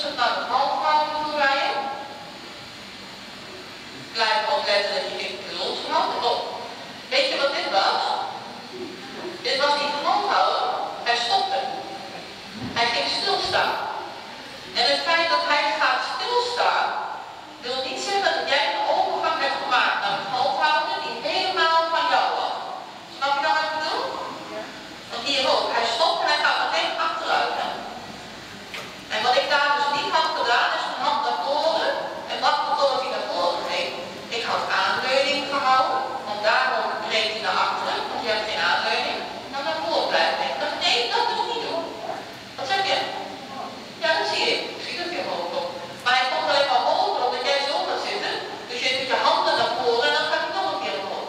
rustig naar de handhouden toe rijden. Blijf opletten dat je niet de losgenomen op. Weet je wat dit was? Dit was niet handhouden, hij stopte. Hij ging stilstaan. En het feit dat hij gaat stilstaan, wil niet zeggen dat jij een overgang hebt gemaakt naar het handhouden die helemaal van jou was. Snap je nou wat ik bedoel? Want hier ook, hij stopt en hij gaat meteen achteruit. Hè? En wat ik daar dus niet had gedaan, is mijn hand naar voren en wachten totdat hij naar voren ging. Ik had aanleuning gehouden, want daarom reed hij naar achteren, want je hebt geen aanleuning. Dan naar voren blijven. Ik dacht, nee, dat dus niet doen. Wat zeg je? Ja, dat zie ik. Ik zie dat hij omhoog komt. Maar hij komt alleen maar hoger omdat jij zo gaat zitten. Dus je doet je handen naar voren en dan gaat hij nog een keer omhoog.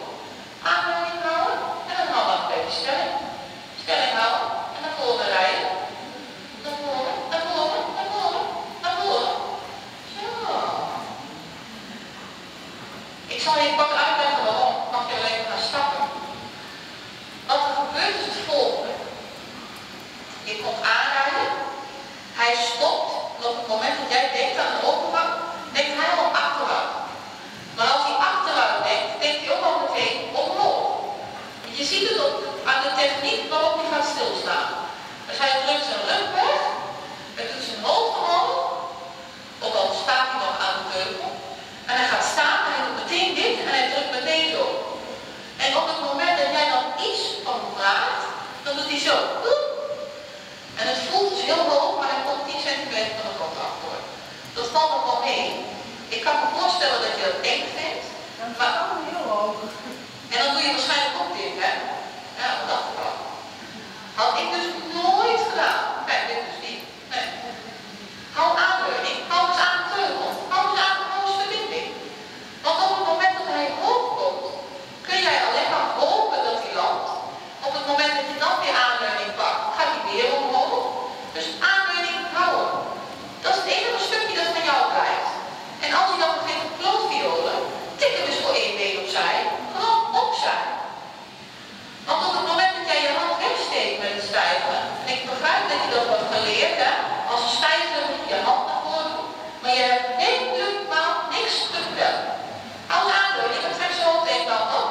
Aanleuning houden en dan hou ik even stelling. Stelling houden en naar voren rijden. Naar voren, naar voren, naar voren, naar voren. Zo. Ik zal je kort uitleggen waarom. Mag je wel even gaan stappen. Wat er gebeurt is het volgende. Je komt aanrijden. Hij stopt. En op het moment dat jij denkt aan een overgang, denkt hij al achteruit. Maar als hij achteruit denkt, denkt hij ook al meteen omhoog. Je ziet het aan de techniek waarop hij gaat stilstaan. Dus hij drukt zijn rug weg, hij doet zijn hoofd omhoog, ook al staat hij nog aan de teugel. En hij gaat staan en hij doet meteen dit en hij drukt meteen zo. En op het moment dat jij dan iets van vraagt, dan doet hij zo. En het voelt dus heel hoog, maar hij komt 10 centimeter van de grond af hoor. Dat valt nog wel mee. Ik kan me voorstellen dat je dat eng vindt. Maar ook heel hoog. En dan doe je waarschijnlijk ook dit, hè? Ja, dat dacht ik wel. Had ik dus nooit gedaan. Kijk, dit dus niet. Nee. Hou aanleuning, hou eens aan de teugel, hou eens aan de hoofdverbinding. Want op het moment dat hij hoog komt, kun jij alleen maar hopen dat hij landt. Op het moment dat je dan weer aanleuning pakt, gaat hij weer omhoog. Dus aanleuning houden. Dat is het enige stukje dat van jou blijft. En als hij dan begint te klootviolen, tik hem dus voor 1 been opzij, gewoon opzij. Want op het moment dat jij je hand wegsteekt met het stijgen, en ik begrijp dat je dat wordt geleerd, hè, als een stijger moet je je hand naar voren doen, maar je hebt helemaal niks te vertellen. Als aanleuning, dan trek je hoofd tegen kant op.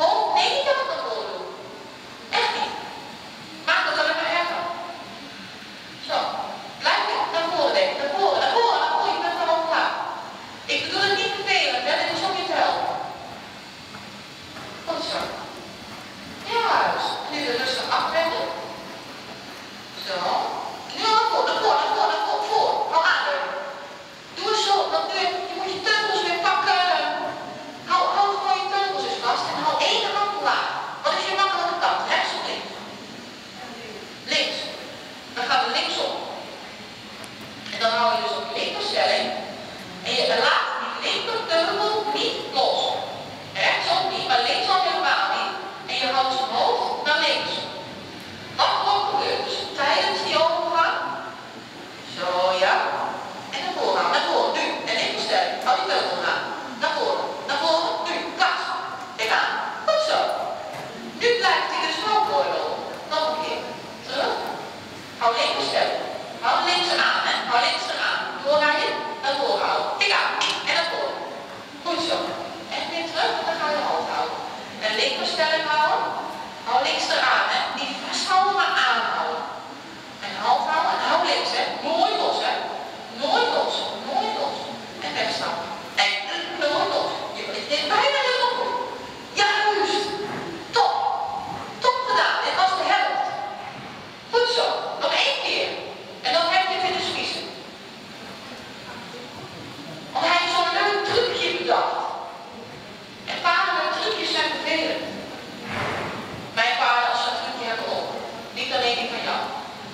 Hoofd, nee, niet je hand naar voren doen. Echt niet. Maak dat alleen maar erger. Zo. Blijf naar voren denken. Naar voren, naar voren, naar voren. Je bent er al klaar. Ik bedoel het niet vervelend, hè. Dit is om je te helpen. Goed zo. Juist. Nu weer rustig afwenden. Zo. Nu naar voren, naar voren, naar voren, naar voren, voor. Hou aanleuning. Doe het zo, want nu, je moet je teugels weer pakken. Hou gewoon je teugels eens vast en hou 1 hand laag. Wat is je makkelijke kant? Rechts of links? Links. Dan gaan we linksom. En dan hou je dus op linkerstelling. En je laat die linkerteugel niet los. Rechtsom niet, maar linksom helemaal niet. En je houdt zijn hoofd naar links. Wat er ook gebeurt. Dus tijdens die overgang. Zo ja. En naar voren gaan. Naar voren. Nu. En linkerstelling. Hou die teugel aan. Naar voren. Naar voren. Nu. Kast. Kijk aan. Goed zo. Nu blijft hij dus wel doorlopen. Nog een keer. Terug. Hou linkerstelling. Hou links aan, hè. Hou links aan. Doorrijden. Naar voren houden. Tik aan. En naar voren. Goed zo. En weer terug. En dan ga je hand houden. En linkerstelling houden. Hou links eraan, hè. Niet vasthouden, maar aanhouden. En hand houden. En hou links, hè. Nooit los, hè. Nooit los. Nooit los. En wegstappen. En nooit los. Je dit bijna helemaal goed. Juist. Top. Top gedaan. Dit was de helft. Goed zo. Nog 1 keer. En dan heb je het in de spiezen. Want hij heeft zo'n leuk trucje bedacht. En paarden met trucjes zijn vervelend. Mijn paarden als ze een trucje hebben ook. Niet alleen die van jou.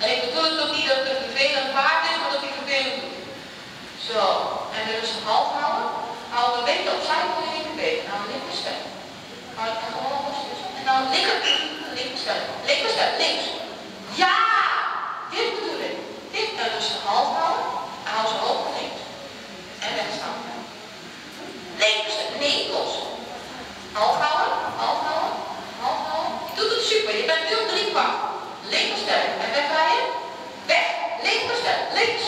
En ik bedoel het ook niet dat het een vervelend paard is, maar dat hij vervelend doet. Zo. En weer dus een hand houden. Hou een beetje opzij voor je linkerbeen. En dan linkerstelling. Hou je gewoon rustig. En dan linkerstelling. Linkerstelling. Links. Ja! Dit bedoel ik. Dit en dus een hand houden. En hou ze hoog links. En wegstaan. Linkerstelling. Nee, los. Hand houden. Hand houden. Hand houden. Je doet het super. Je bent nu op 3/4. Linkerstelling. En wegrijden. Weg. Linkerstelling. Links.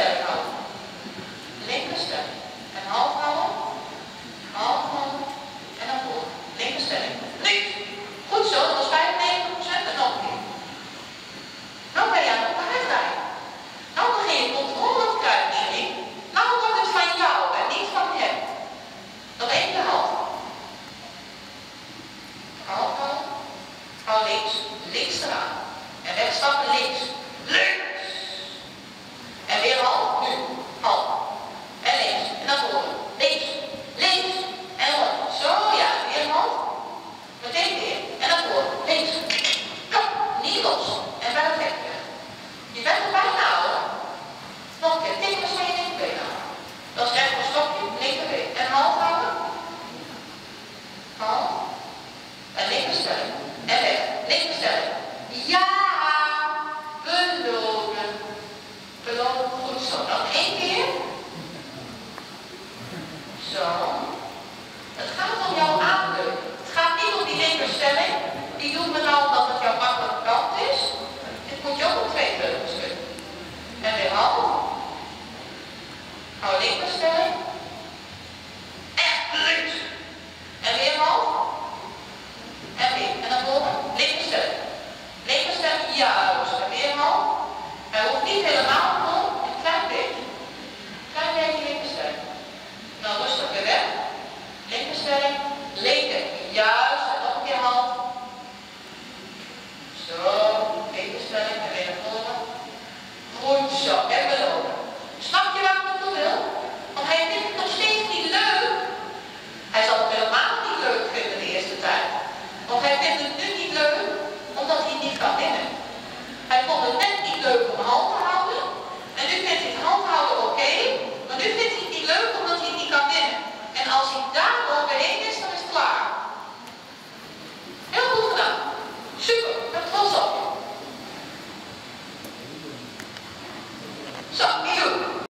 linkerstelling houden. Linkerstelling. En half houden. Half houden. En dan voor. Linkerstelling. Links. Goed zo, dat was 95% en nog een keer. Nou ben je aan het paardrijden. Nou begin je controle te krijgen, Janine. Nou wordt het van jou en niet van hem. Nog één keer half. Half houden. Hou links. Links eraan. En wegstappen links. Links. En weer half. Nu. Half. En links. En dan voor. Links. Links. En rond. Zo, ja. Weer half. Meteen weer. En dan voor. Links. Kom. Niet los. En bij het weg. Je bent er bijna hoor. Nog een keer. Tik eens van je linkerbeen aan. Dat is recht een stokje. Linkerbeen. En half houden. Half. En linkerstelling. En weg. Linkerstelling. Ja! Belonen. Belonen. Goed zo. Nog één keer. Zo. Het gaat om jouw aanleun. Het gaat niet om die linkerstelling. Die doen we nou omdat het jouw makkelijke kant is. Dit moet je ook op 2 vleugels kunnen. En weer half. Hou linkerstelling. Echt links. En weer half. En weer. En dan volgen. Linkerstelling. Linkerstelling. Juist. En weer half. Hij hoeft niet helemaal vol. Een klein beetje. Klein beetje linkerstelling. Nou rustig weer weg. Linkerstelling. Linker. Juist. En nog een keer half. Zo. Linkerstelling. En weer naar voren. Goed zo. En belonen. Snap je waar ik naartoe wil? Want hij vindt het nog steeds niet leuk. Hij zal het helemaal niet leuk vinden de eerste tijd. Want hij vindt het nu niet leuk, omdat hij niet kan winnen. Hij vond het net